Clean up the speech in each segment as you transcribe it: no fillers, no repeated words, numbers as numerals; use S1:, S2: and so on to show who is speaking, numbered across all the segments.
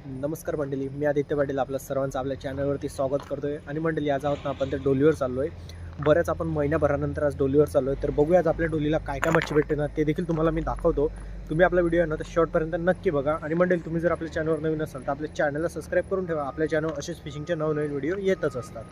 S1: नमस्कार मंडळी, मी आदित्य पाटील आपल्या सर्वांचं आपल्या चॅनलवरती स्वागत करतोय. आणि मंडळी आज आहोत ना आपण त्या डोलीवर चाललो आहे. बऱ्याच आपण महिन्याभरानंतर आज डोलीवर चाललो आहे. तर बघूया आज आपल्या डोलीला काय काय मच्छी भेटते ना ते देखील तुम्हाला मी दाखवतो. तुम्ही आपला व्हिडिओ आहे ना तर शेवटपर्यंत नक्की बघा. आणि मंडळी तुम्ही जर आपल्या चॅनलवर नवीन असाल तर आपल्या चॅनलला सबस्क्राईब करून ठेवा. आपल्या चॅनलवर असेच फिशिंगचे नवनवीन व्हिडिओ येतच असतात.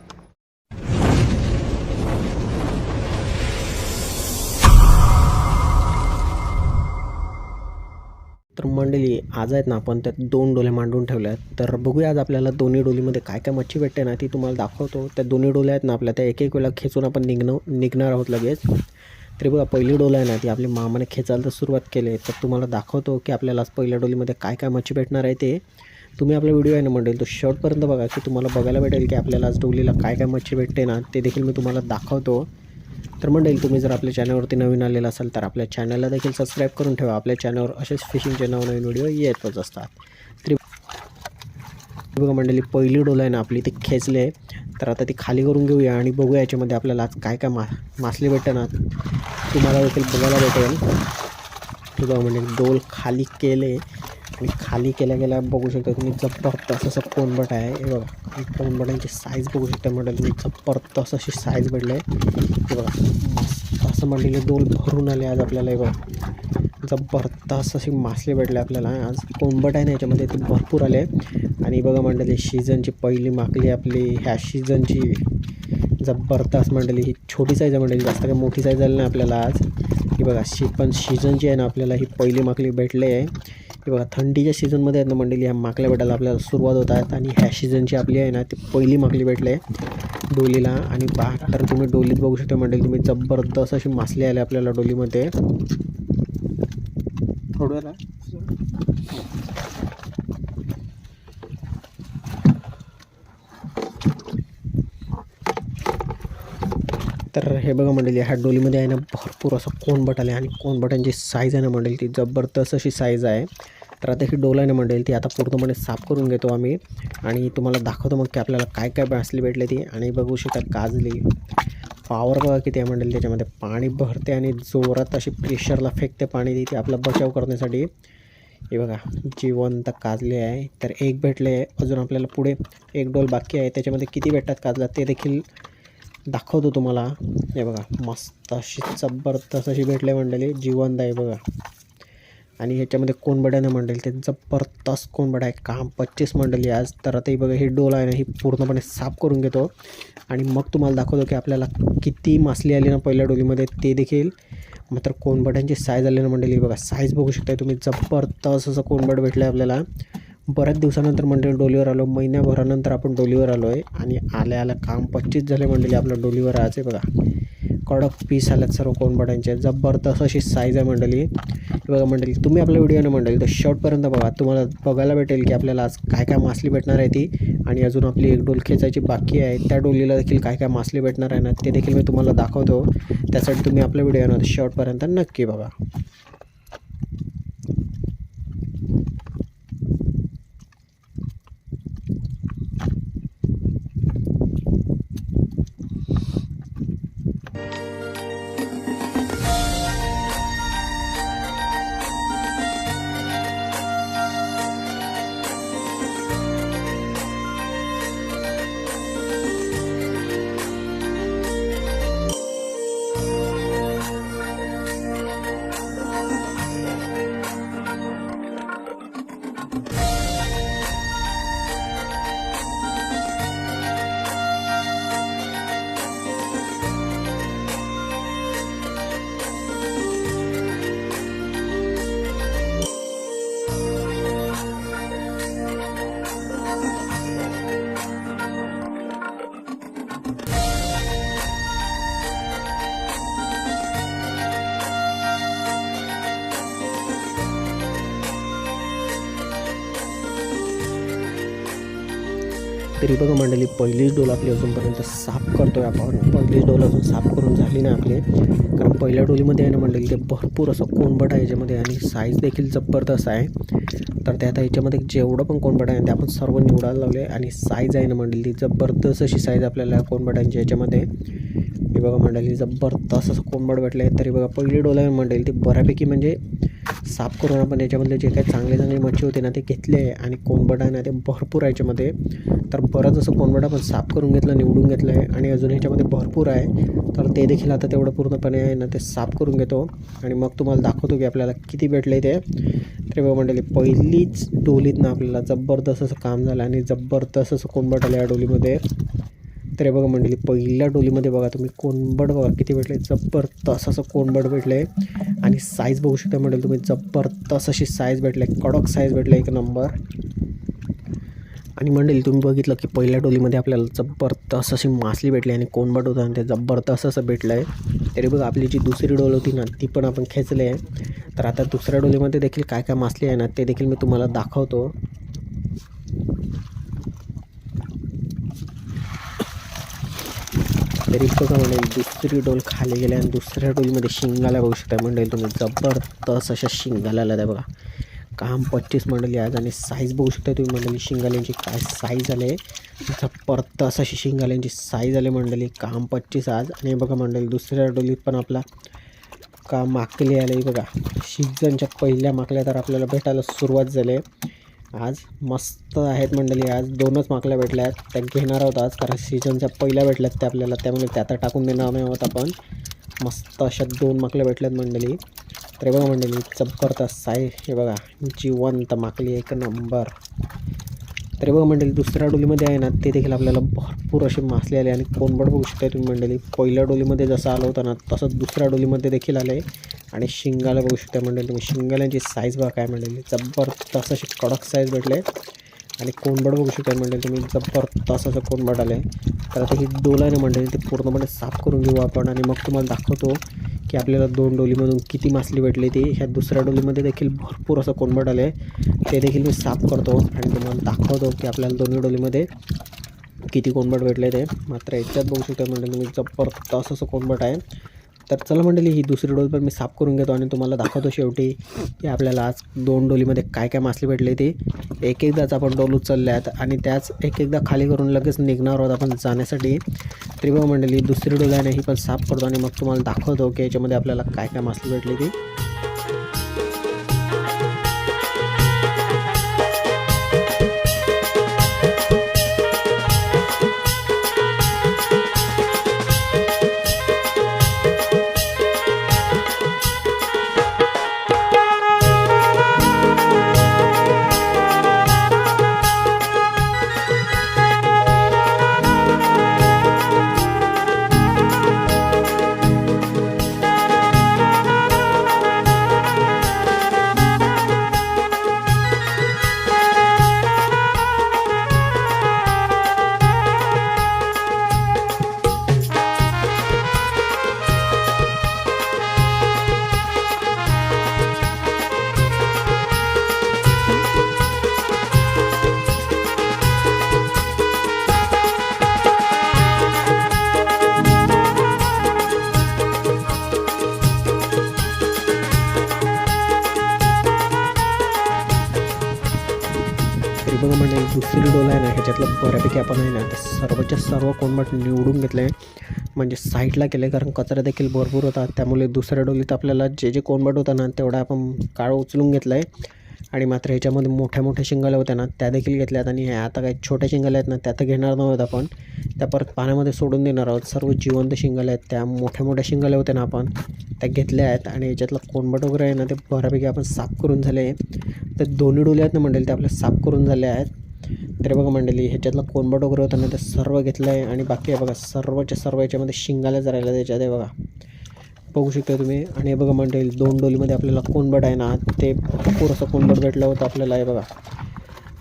S1: तर मंडळी आज आहेत ना आपण त्यात 2 डोल्या मांडून ठेवल्या आहेत. तर बघूया आज आपल्याला दोन्ही डोलीमध्ये काय काय मच्छी भेटते ना ती तुम्हाला दाखवतो. त्या दोन्ही डोल्या आहेत ना आपल्या त्या एक वेळा खेचून आपण निघणार आहोत लगेच. तरी बघा पहिली डोला आहे ना ती आपली मामाने खेचायला तर सुरुवात केली आहे. तर तुम्हाला दाखवतो की आपल्याला आज पहिल्या डोलीमध्ये काय काय मच्छी भेटणार आहे ते. तुम्ही आपला व्हिडिओ आहे ना मंडळी तो शेवटपर्यंत बघा की तुम्हाला बघायला भेटेल की आपल्याला आज डोलीला काय काय मच्छी भेटते ना ते देखील मी तुम्हाला दाखवतो. तर मंडळी तुम्ही जर आपल्या चॅनलवरती नवीन आलेला असाल तर आपल्या चॅनलला देखील सबस्क्राईब करून ठेवा. आपल्या चॅनलवर असेच फिशिंगचे नवनवीन व्हिडिओ येतच असतात. तरी बघा मंडळी पहिली डोला आहे ना आपली ती खेचले आहे. तर आता ती खाली करून घेऊया आणि बघूया याच्यामध्ये आपल्याला आज काय काय मासले भेटते ना तुम्हाला देखील बघायला भेटेल. हे बघा मंडळी डोल खाली केले आणि खाली केल्या बघू शकता तुम्ही जबरदस्त असं कोणबट आहे. हे बघा कोणबटांची साईज बघू शकता मंडळी तुम्ही जबरदस्त अशी साईज भेटले. हे बघा मस्त असं मंडळी डोल भरून आले आज आपल्याला. हे बघा जबरदस्त अशी मासले भेटले आपल्याला. आज कोणबट आहे ना याच्यामध्ये ते भरपूर आले. आणि बघा मंडळी सीझनची पहिली माकली आपली ह्या सीझनची जबरदस्त मंडळी. ही छोटी साईज आहे मंडळी, जास्त काही मोठी साईज झाली नाही आपल्याला आज. ही बघा पण सीझनची आहे ना आपल्याला ही पहिली माकली भेटली आहे. हे बघा थंडीच्या सीझनमध्ये आहेत ना मंडळी ह्या माकल्या भेटायला आपल्याला सुरुवात होत आहेत. आणि ह्या सीझनची आपली आहे ना ती पहिली माकली भेटली आहे डोलीला. आणि तर तुम्ही डोलीत बघू शकता मंडळी तुम्ही जबरदस्त अशी मासली आले आपल्याला डोलीमध्ये. थोडं तर हे बघा मंडळी ह्या डोलीमध्ये आहे ना भरपूर असं कोणबट आले. आणि कोणबटांची साईज आहे ना मंडळी ती जबरदस्त अशी साईज आहे. तर आता ही डोल आहे ना मंडळी ती आता पूर्णपणे साफ करून घेतो आम्ही आणि तुम्हाला दाखवतो मग की आपल्याला काय काय मासली भेटली ती. आणि बघू शकता काजली पावर बघा किती आहे मंडळी, त्याच्यामध्ये पाणी भरते आणि जोरात अशी प्रेशरला फेकते पाणी तिथे आपला बचाव करण्यासाठी. हे बघा जिवंत काजले आहे. तर एक भेटले, अजून आपल्याला पुढे एक डोल बाकी आहे. त्याच्यामध्ये किती भेटतात काजला ते देखील दाखवतो तुम्हाला. हे बघा मस्त अशी जबरदस्त अशी भेटले मंडळी, जिवंत आहे बघा. आणि ह्याच्यामध्ये कोणबड आहे ना मंडळी ते जबरदस्त कोणबड आहे, काम 25 मंडळी आज. तर आता ही बघा ही डोल आहे ना ही पूर्णपणे साफ करून घेतो आणि मग तुम्हाला दाखवतो की आपल्याला किती मासली आली ना पहिल्या डोलीमध्ये ते देखील. मात्र कोणबड्यांची साईज आली ना मंडळी बघा साईज बघू शकता तुम्ही, जबरदस्त असं कोणबड भेटलं आहे आपल्याला. बऱ्याच दिवसानंतर मंडळी डोलीवर आलो, महिन्याभरानंतर आपण डोलीवर आलो आहे. आणि आल्या काम 25 झाले मंडळी आपल्या डोलीवर आज. आहे बघा कडक पीस आल्यात सर्व कोणबड्यांचे, जबरदस्त अशी साईज आहे मंडळी. बघा मंडळी तुम्ही आपला व्हिडिओ ना मंडळी तर शेवटपर्यंत बघा, तुम्हाला बघायला भेटेल की आपल्याला आज काय काय मासली भेटणार आहे ती. आणि अजून आपली एक डोल खेचायची बाकी आहे, त्या डोलीला देखील काय काय मासली भेटणार आहे ना ते देखील मी तुम्हाला दाखवतो. त्यासाठी तुम्ही आपला व्हिडिओ ना शेवटपर्यंत नक्की बघा. तरी बघा मंडळी पहिलीच डोल आपली अजूनपर्यंत साफ करतोय आपण. पहिलीच डोल अजून साफ करून झाली नाही आपली, कारण पहिल्या डोलीमध्ये आहे ना मंडळी ते भरपूर असं कोणबट आहे याच्यामध्ये आणि साईज देखील जबरदस्त आहे. तर त्यात याच्यामध्ये जेवढं पण कोणबट आहे ते आपण सर्व निवडायला लावले. आणि साईज आहे ना मंडळी ती जबरदस्त अशी साईज आपल्याला कोणबटांची याच्यामध्ये. हे बघा मंडळी जबरदस्त असं कोणबट भेटलं आहे. तरी बघा पहिली डोल आहे मंडळी ती बऱ्यापैकी म्हणजे साफ करून आपण याच्यामधले जे काही चांगले चांगले मच्छी होते ना ते घेतले आणि कोणबड आहे ना ते भरपूर आहे याच्यामध्ये. तर बरंच असं कोणबड आपण साफ करून घेतलं, निवडून घेतलं आहे आणि अजून ह्याच्यामध्ये भरपूर आहे. तर ते देखील आता तेवढं पूर्णपणे आहे ना ते साफ करून घेतो आणि मग तुम्हाला दाखवतो की आपल्याला किती भेटले ते. तर बघा मंडळी, पहिलीच डोलीतनं आपल्याला जबरदस्त असं काम झालं आणि जबरदस्त असं कोणबड आलं या डोलीमध्ये. तर बघा मंडळी, पहिल्या डोलीमध्ये बघा तुम्ही कोणबड बघा किती भेटले, जबरदस्त असं कोणबड भेटले आणि साईज बघू शकता मंडळी तुम्ही, जबरदस्त अशी साईज भेटले, कडक साईज भेटले एक नंबर. आणि मंडळी तुम्ही बघितलं की पहिल्या डोलीमध्ये आपल्याला जबरदस्त अशी मासली भेटली आणि कोणबड होतं आणि ते जबरदस्त असं भेटलं आहे. तरी बघा आपली जी दुसरी डोल होती ना ती पण आपण खेचली आहे. तर आता दुसऱ्या डोलीमध्ये देखील काय काय मासली आहे ना ते देखील मी तुम्हाला दाखवतो. तरी बघा मंडळी, दुसरी डोल खाली गेली आणि दुसऱ्या डोलीमध्ये शिंगाला बघू शकता मंडळी तुम्ही, जबरदस्त अशा शिंगाला आल्या त्या बघा. काम 25 मंडळी आज आणि साईज बघू शकता तुम्ही मंडळी, शिंगाल्यांची काय साईज आले, जबरदस्त अशी शिंगाल्यांची साईज आले मंडळी. काम 25 आज. आणि बघा मंडळी दुसऱ्या डोलीत पण आपला का माकली आले बघा, सीझनच्या पहिल्या माकल्या तर आपल्याला भेटायला सुरुवात झाली आज. मस्त आहेत मंडळी, आज 2च माकल्या भेटल्या आहेत, त्या घेणार आहोत आज कारण सीझनच्या पहिल्या भेटल्यात त्या आपल्याला, त्यामुळे त्या आता टाकून देणार नाही आहोत आपण. मस्त अशा 2 माकल्या भेटल्यात मंडळी. तर बघा मंडळी जबरदस्त साई, हे बघा जिवंत माकली एक नंबर. तर बघा मंडळी दुसऱ्या डोलीमध्ये आहे ना ते देखील आपल्याला भरपूर असे मासले आले आणि कोणबड बघू शकता तुम्ही मंडळी, पहिल्या डोलीमध्ये जसं आलं होतं ना तसंच दुसऱ्या डोलीमध्ये देखील आले आणि शिंगाला बघू शकता मंडळी तुम्ही, शिंगाल्यांची साईज बघा काय मंडळी, जबरदस्त अशी कडक साईज भेटले आणि कोणबड बघू शकता मंडळी तुम्ही, जबरदस्त असं कोणबड आले. तर आता ही डोल आहे ना मंडळी ते पूर्णपणे साफ करून घेऊ आपण आणि मग तुम्हाला दाखवतो की आपल्याला 2 डोलीमधून किती मासली भेटली ती. ह्या दुसऱ्या डोलीमध्ये देखील भरपूर असं कोणबड आले, ते देखील मी साफ करतो आणि तुम्हाला दाखवतो की आपल्याला दोन्ही डोलीमध्ये किती कोणबड भेटले ते. मात्र याच्यात बघू शकता मंडळी तुम्ही, जबरदस्त असं कोणबड आहे. तर चला मंडळी ही दुसरी डोल पण मी साफ करून घेतो आणि तुम्हाला दाखवतो शेवटी की आपल्याला आज 2 डोलीमध्ये काय काय मासली भेटली ती. एक एकदाच आपण डोल उचलल्यात आणि त्याच एक एकदा खाली करून लगेच निघणार आहोत आपण जाण्यासाठी. तरी बघा मंडळी दुसरी डोल आहे ना ही पण साफ करतो आणि मग तुम्हाला दाखवतो की याच्यामध्ये आपल्याला काय काय मासली भेटली ती. बघा म्हणजे दुसरी डोल आहे ना ह्याच्यातलं बऱ्यापैकी आपण आहे ना तर सर्वच्या सर्व कोणबड निवडून घेतले, म्हणजे साईडला केले कारण कचरा देखील भरपूर होता. त्यामुळे दुसऱ्या डोलीत आपल्याला जे जे कोणबड होता ना तेवढा आपण काळं उचलून घेतलं आहे आणि मात्र ह्याच्यामध्ये मोठ्या मोठ्या शिंगाल्या होत्या ना त्या देखील घेतल्यात आणि आता काही छोट्या शिंगाल्या आहेत ना त्या तर घेणार नव्हत आपण, त्या परत पाण्यामध्ये सोडून देणार आहोत. सर्व जिवंत शिंगाल्या आहेत, त्या मोठ्या मोठ्या शिंगाल्या होत्या ना आपण त्या घेतल्या आहेत आणि याच्यातलं कोणबड वगैरे आहे ना ते बऱ्यापैकी आपण साफ करून झाले. तर दोन्ही डोले आहेत ना मंडळी ते आपल्या साफ करून झाले आहेत. तर बघा मंडळी ह्याच्यातलं कोणबड वगैरे होतं ना ते सर्व घेतलं आहे आणि बाकी आहे बघा सर्वच्या सर्व याच्यामध्ये शिंगाल्या राहिल्या त्याच्यात आहे बघा, बघू शकता तुम्ही. आणि हे बघा मंडळी 2 डोलीमध्ये आपल्याला कोणबड आहे ना ते भरपूर असं कोणबड भेटलं होतं आपल्याला आहे बघा.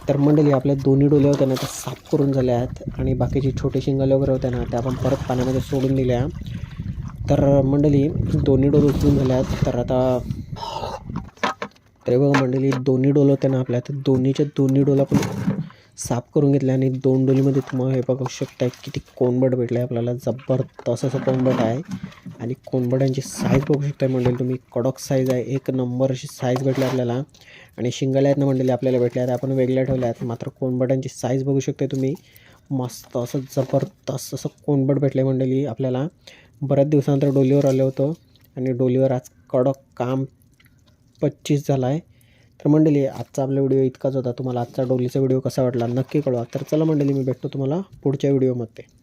S1: तर मंडळी आपल्या दोन्ही डोल्या होत्या ना त्या साफ करून झाल्या आहेत आणि बाकीचे छोटे शिंगाले वगैरे होत्या ना त्या आपण परत पाण्यामध्ये सोडून दिल्या. तर मंडळी दोन्ही डोल उचलून झाल्या आहेत. तर आता बघा मंडळी दोन्ही डोल होत्या ना आपल्या, तर दोन्हीच्या दोन्ही डोला पण साफ करून घेतल्या आणि 2 डोलीमध्ये तुम्हाला हे बघू शकता किती कोणबड भेटले आपल्याला, जबरदस्त असं कोणबड आहे आणि कोणबडांची साईज बघू शकता मंडळी तुम्ही, कडक साईज आहे, एक नंबर अशी साईज भेटली आपल्याला. आणि शिंगाल्या आहेत ना मंडळी आपल्याला भेटल्या आहेत, आपण वेगळ्या ठेवल्या आहेत, मात्र कोणबडांची साईज बघू शकता तुम्ही, मस्त असं जबरदस्त असं कोणबड भेटले मंडळी आपल्याला. बऱ्याच दिवसानंतर डोलीवर आलो होतो आणि डोलीवर आज कडक काम 25 झाला आहे. तर मंडळी आजचा आपला व्हिडिओ इतकाच होता. तुम्हाला आजचा डोलीचा व्हिडिओ कसा वाटला नक्की कळवा. तर चला मंडळी, मी भेटतो तुम्हाला पुढच्या व्हिडिओमध्ये.